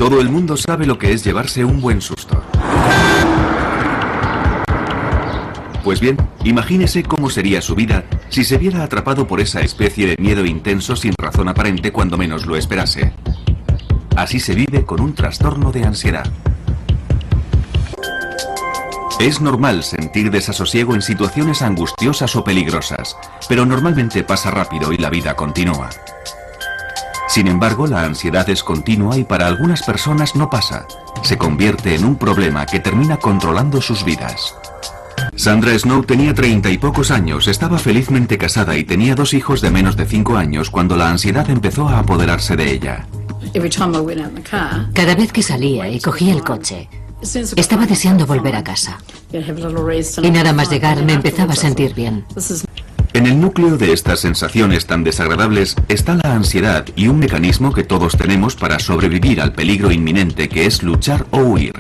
Todo el mundo sabe lo que es llevarse un buen susto. Pues bien, imagínese cómo sería su vida si se viera atrapado por esa especie de miedo intenso sin razón aparente cuando menos lo esperase. Así se vive con un trastorno de ansiedad. Es normal sentir desasosiego en situaciones angustiosas o peligrosas, pero normalmente pasa rápido y la vida continúa. Sin embargo, la ansiedad es continua y para algunas personas no pasa. Se convierte en un problema que termina controlando sus vidas. Sandra Snow tenía 30 y pocos años, estaba felizmente casada y tenía 2 hijos de menos de 5 años cuando la ansiedad empezó a apoderarse de ella. Cada vez que salía y cogía el coche, estaba deseando volver a casa. Y nada más llegar me empezaba a sentir bien. En el núcleo de estas sensaciones tan desagradables está la ansiedad y un mecanismo que todos tenemos para sobrevivir al peligro inminente que es luchar o huir.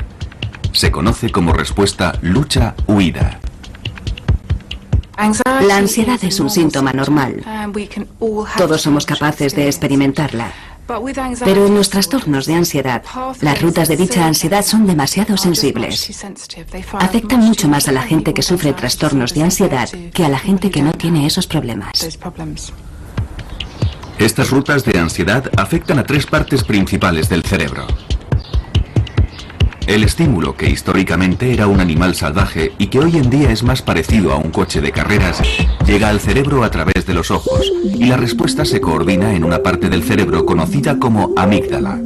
Se conoce como respuesta lucha-huida. La ansiedad es un síntoma normal. Todos somos capaces de experimentarla. Pero en los trastornos de ansiedad, las rutas de dicha ansiedad son demasiado sensibles. Afectan mucho más a la gente que sufre trastornos de ansiedad que a la gente que no tiene esos problemas. Estas rutas de ansiedad afectan a 3 partes principales del cerebro. El estímulo, que históricamente era un animal salvaje y que hoy en día es más parecido a un coche de carreras, llega al cerebro a través de los ojos y la respuesta se coordina en una parte del cerebro conocida como amígdala.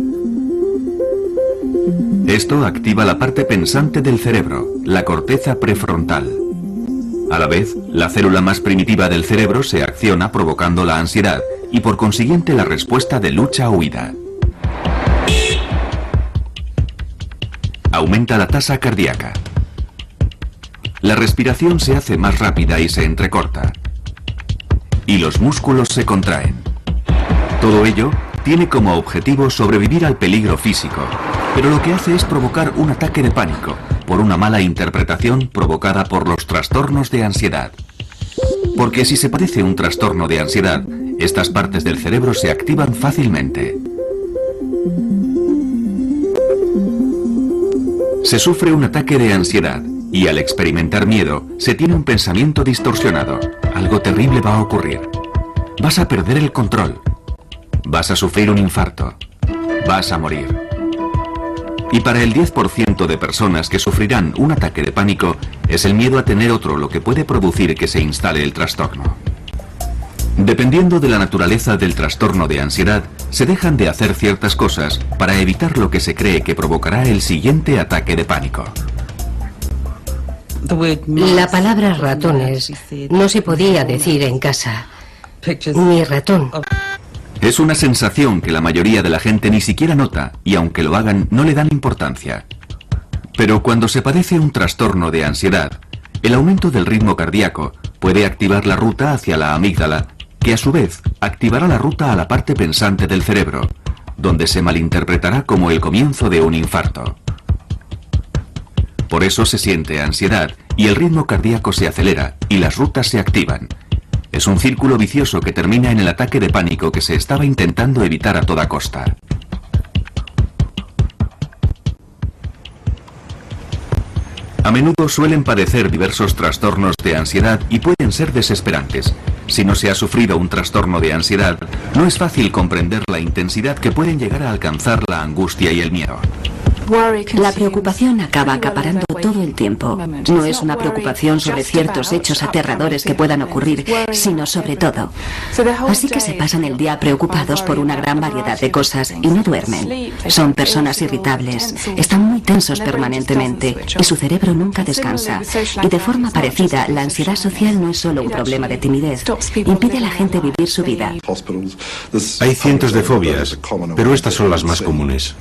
Esto activa la parte pensante del cerebro, la corteza prefrontal. A la vez, la célula más primitiva del cerebro se acciona provocando la ansiedad y por consiguiente la respuesta de lucha-huida. Aumenta la tasa cardíaca. La respiración se hace más rápida y se entrecorta. Y los músculos se contraen. Todo ello tiene como objetivo sobrevivir al peligro físico, pero lo que hace es provocar un ataque de pánico por una mala interpretación provocada por los trastornos de ansiedad. Porque si se padece un trastorno de ansiedad, estas partes del cerebro se activan fácilmente. Se sufre un ataque de ansiedad y al experimentar miedo se tiene un pensamiento distorsionado. Algo terrible va a ocurrir. Vas a perder el control. Vas a sufrir un infarto. Vas a morir. Y para el 10% de personas que sufrirán un ataque de pánico, es el miedo a tener otro lo que puede producir que se instale el trastorno. Dependiendo de la naturaleza del trastorno de ansiedad, se dejan de hacer ciertas cosas para evitar lo que se cree que provocará el siguiente ataque de pánico. La palabra ratones no se podía decir en casa, ni ratón. Es una sensación que la mayoría de la gente ni siquiera nota y aunque lo hagan no le dan importancia. Pero cuando se padece un trastorno de ansiedad, el aumento del ritmo cardíaco puede activar la ruta hacia la amígdala, que a su vez activará la ruta a la parte pensante del cerebro, donde se malinterpretará como el comienzo de un infarto. Por eso se siente ansiedad y el ritmo cardíaco se acelera y las rutas se activan. Es un círculo vicioso que termina en el ataque de pánico que se estaba intentando evitar a toda costa. A menudo suelen padecer diversos trastornos de ansiedad y pueden ser desesperantes. Si no se ha sufrido un trastorno de ansiedad, no es fácil comprender la intensidad que pueden llegar a alcanzar la angustia y el miedo. La preocupación acaba acaparando todo el tiempo. No es una preocupación sobre ciertos hechos aterradores que puedan ocurrir, sino sobre todo. Así que se pasan el día preocupados por una gran variedad de cosas y no duermen. Son personas irritables, están muy tensos permanentemente y su cerebro nunca descansa. Y de forma parecida, la ansiedad social no es solo un problema de timidez, impide a la gente vivir su vida. Hay cientos de fobias, pero estas son las más comunes.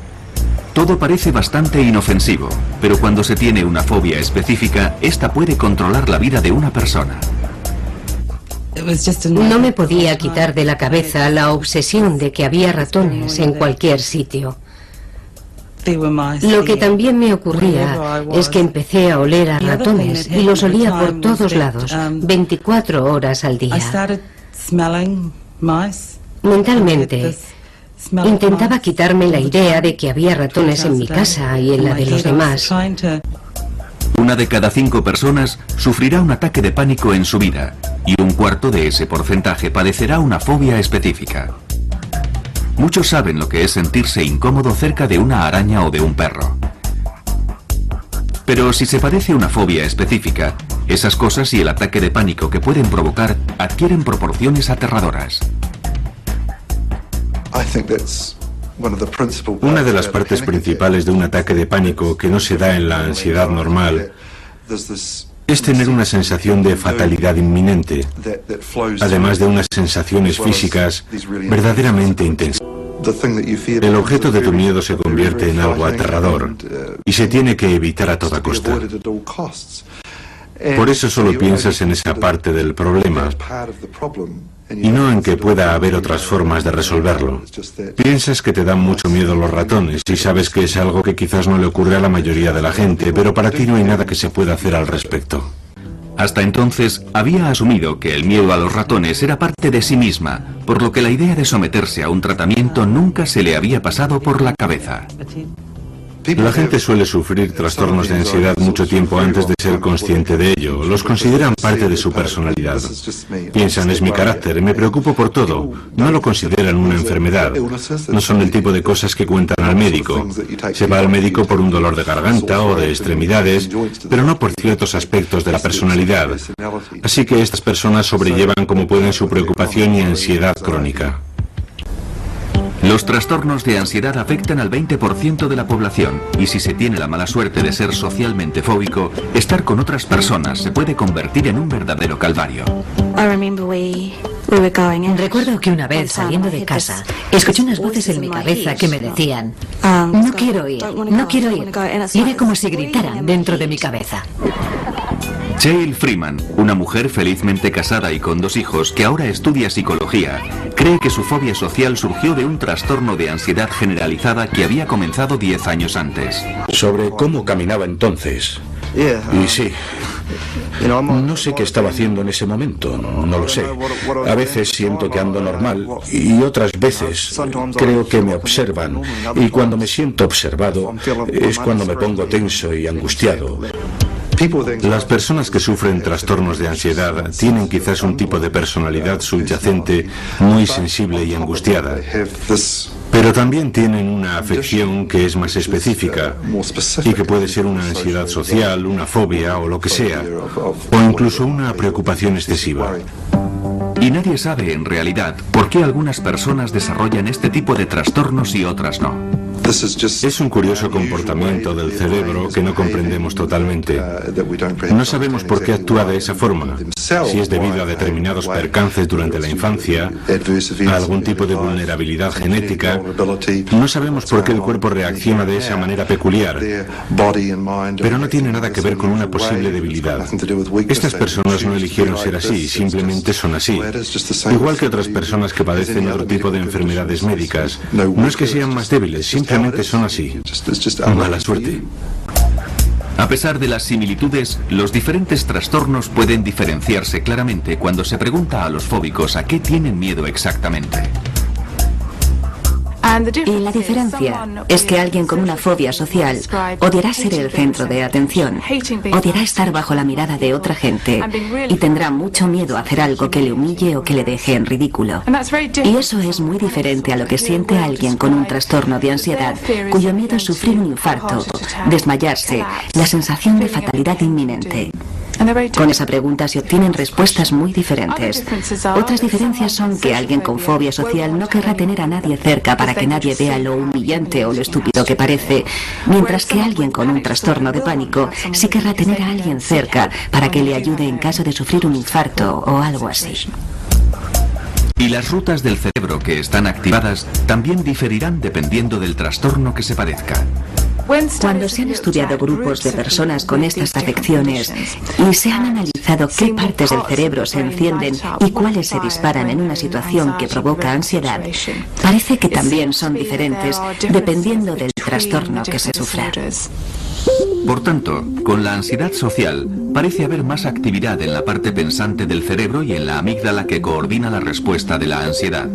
Todo parece bastante inofensivo, pero cuando se tiene una fobia específica, esta puede controlar la vida de una persona. No me podía quitar de la cabeza la obsesión de que había ratones en cualquier sitio. Lo que también me ocurría es que empecé a oler a ratones y los olía por todos lados, 24 horas al día. Mentalmente, Intentaba quitarme la idea de que había ratones en mi casa y en la de los demás. Una de cada 5 personas sufrirá un ataque de pánico en su vida y un cuarto de ese porcentaje padecerá una fobia específica. Muchos saben lo que es sentirse incómodo cerca de una araña o de un perro. Pero si se padece una fobia específica, esas cosas y el ataque de pánico que pueden provocar adquieren proporciones aterradoras. Una de las partes principales de un ataque de pánico que no se da en la ansiedad normal es tener una sensación de fatalidad inminente, además de unas sensaciones físicas verdaderamente intensas. El objeto de tu miedo se convierte en algo aterrador y se tiene que evitar a toda costa. Por eso solo piensas en esa parte del problema y no en que pueda haber otras formas de resolverlo. Piensas que te dan mucho miedo los ratones y sabes que es algo que quizás no le ocurre a la mayoría de la gente, pero para ti no hay nada que se pueda hacer al respecto. Hasta entonces había asumido que el miedo a los ratones era parte de sí misma, por lo que la idea de someterse a un tratamiento nunca se le había pasado por la cabeza. La gente suele sufrir trastornos de ansiedad mucho tiempo antes de ser consciente de ello. Los consideran parte de su personalidad. Piensan, es mi carácter, me preocupo por todo. No lo consideran una enfermedad. No son el tipo de cosas que cuentan al médico. Se va al médico por un dolor de garganta o de extremidades, pero no por ciertos aspectos de la personalidad. Así que estas personas sobrellevan como pueden su preocupación y ansiedad crónica. Los trastornos de ansiedad afectan al 20% de la población y si se tiene la mala suerte de ser socialmente fóbico, estar con otras personas se puede convertir en un verdadero calvario. Recuerdo que una vez, saliendo de casa, escuché unas voces en mi cabeza que me decían: no quiero ir, no quiero ir. Y era como si gritaran dentro de mi cabeza. Cheryl Freeman, una mujer felizmente casada y con 2 hijos que ahora estudia psicología, cree que su fobia social surgió de un trastorno de ansiedad generalizada que había comenzado 10 años antes. Sobre cómo caminaba entonces. Y sí, no sé qué estaba haciendo en ese momento, no lo sé. A veces siento que ando normal y otras veces creo que me observan. Y cuando me siento observado es cuando me pongo tenso y angustiado. Las personas que sufren trastornos de ansiedad tienen quizás un tipo de personalidad subyacente muy sensible y angustiada, pero también tienen una afección que es más específica y que puede ser una ansiedad social, una fobia o lo que sea, o incluso una preocupación excesiva. Y nadie sabe en realidad por qué algunas personas desarrollan este tipo de trastornos y otras no. Es un curioso comportamiento del cerebro que no comprendemos totalmente. No sabemos por qué actúa de esa forma, si es debido a determinados percances durante la infancia, a algún tipo de vulnerabilidad genética. No sabemos por qué el cuerpo reacciona de esa manera peculiar, pero no tiene nada que ver con una posible debilidad. Estas personas no eligieron ser así, simplemente son así. Igual que otras personas que padecen otro tipo de enfermedades médicas. No es que sean más débiles, simplemente son así. Mala suerte. A pesar de las similitudes, los diferentes trastornos pueden diferenciarse claramente cuando se pregunta a los fóbicos a qué tienen miedo exactamente. Y la diferencia es que alguien con una fobia social odiará ser el centro de atención, odiará estar bajo la mirada de otra gente y tendrá mucho miedo a hacer algo que le humille o que le deje en ridículo. Y eso es muy diferente a lo que siente alguien con un trastorno de ansiedad, cuyo miedo es sufrir un infarto, desmayarse, la sensación de fatalidad inminente. Con esa pregunta se obtienen respuestas muy diferentes. Otras diferencias son que alguien con fobia social no querrá tener a nadie cerca para que nadie vea lo humillante o lo estúpido que parece, mientras que alguien con un trastorno de pánico sí querrá tener a alguien cerca para que le ayude en caso de sufrir un infarto o algo así. Y las rutas del cerebro que están activadas también diferirán dependiendo del trastorno que se padezca. Cuando se han estudiado grupos de personas con estas afecciones y se han analizado qué partes del cerebro se encienden y cuáles se disparan en una situación que provoca ansiedad, parece que también son diferentes dependiendo del trastorno que se sufra. Por tanto, con la ansiedad social, parece haber más actividad en la parte pensante del cerebro y en la amígdala que coordina la respuesta de la ansiedad.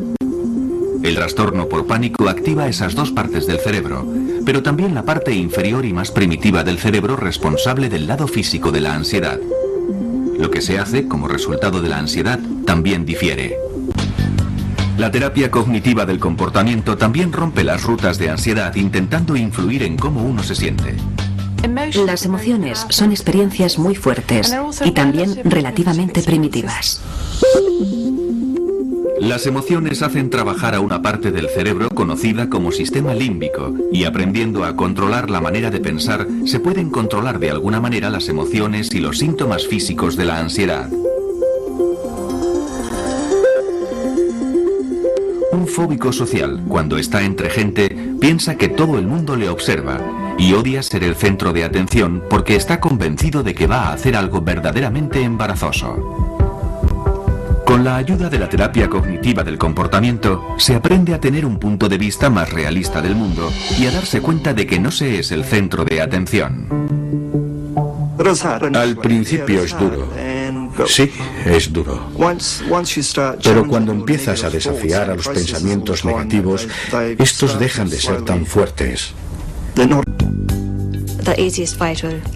El trastorno por pánico activa esas dos partes del cerebro, pero también la parte inferior y más primitiva del cerebro responsable del lado físico de la ansiedad. Lo que se hace como resultado de la ansiedad también difiere. La terapia cognitiva del comportamiento también rompe las rutas de ansiedad intentando influir en cómo uno se siente. Las emociones son experiencias muy fuertes y también relativamente primitivas. Las emociones hacen trabajar a una parte del cerebro conocida como sistema límbico, y aprendiendo a controlar la manera de pensar, se pueden controlar de alguna manera las emociones y los síntomas físicos de la ansiedad. Un fóbico social, cuando está entre gente, piensa que todo el mundo le observa y odia ser el centro de atención porque está convencido de que va a hacer algo verdaderamente embarazoso. Con la ayuda de la terapia cognitiva del comportamiento, se aprende a tener un punto de vista más realista del mundo y a darse cuenta de que no se es el centro de atención. Al principio es duro. Sí, es duro. Pero cuando empiezas a desafiar a los pensamientos negativos, estos dejan de ser tan fuertes.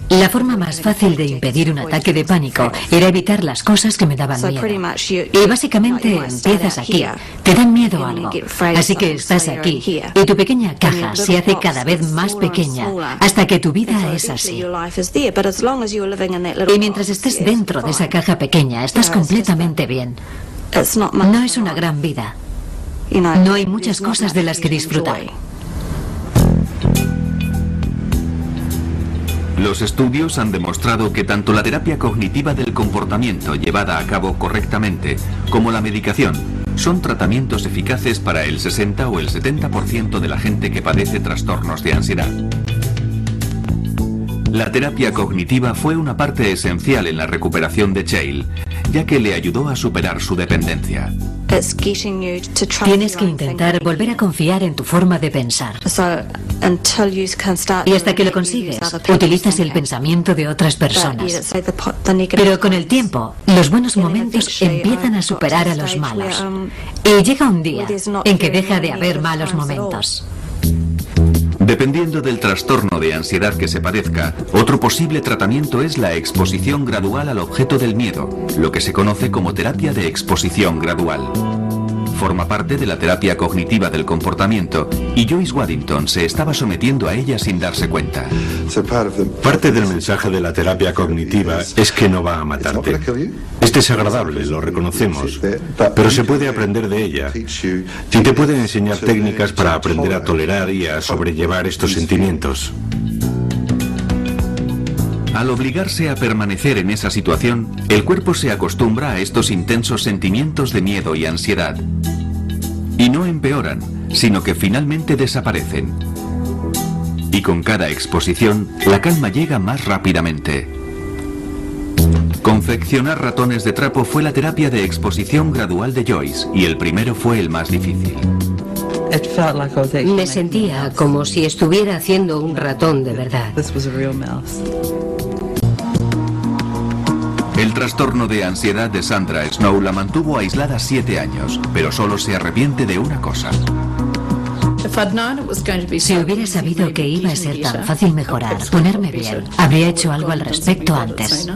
La forma más fácil de impedir un ataque de pánico era evitar las cosas que me daban miedo. Y básicamente empiezas aquí, te dan miedo a algo, así que estás aquí, y tu pequeña caja se hace cada vez más pequeña, hasta que tu vida es así. Y mientras estés dentro de esa caja pequeña, estás completamente bien. No es una gran vida. No hay muchas cosas de las que disfrutar. Los estudios han demostrado que tanto la terapia cognitiva del comportamiento llevada a cabo correctamente como la medicación son tratamientos eficaces para el 60 o el 70% de la gente que padece trastornos de ansiedad. La terapia cognitiva fue una parte esencial en la recuperación de Chale, ya que le ayudó a superar su dependencia. Tienes que intentar volver a confiar en tu forma de pensar. Y hasta que lo consigues, utilizas el pensamiento de otras personas. Pero con el tiempo, los buenos momentos empiezan a superar a los malos. Y llega un día en que deja de haber malos momentos. Dependiendo del trastorno de ansiedad que se padezca, otro posible tratamiento es la exposición gradual al objeto del miedo, lo que se conoce como terapia de exposición gradual. Forma parte de la terapia cognitiva del comportamiento y Joyce Waddington se estaba sometiendo a ella sin darse cuenta. Parte del mensaje de la terapia cognitiva es que no va a matarte. Es desagradable, lo reconocemos, pero se puede aprender de ella y te puede enseñar técnicas para aprender a tolerar y a sobrellevar estos sentimientos. Al obligarse a permanecer en esa situación, el cuerpo se acostumbra a estos intensos sentimientos de miedo y ansiedad. Y no empeoran, sino que finalmente desaparecen. Y con cada exposición, la calma llega más rápidamente. Confeccionar ratones de trapo fue la terapia de exposición gradual de Joyce, y el primero fue el más difícil. Me sentía como si estuviera haciendo un ratón de verdad. El trastorno de ansiedad de Sandra Snow la mantuvo aislada 7 años, pero solo se arrepiente de una cosa. Si hubiera sabido que iba a ser tan fácil mejorar, ponerme bien, habría hecho algo al respecto antes.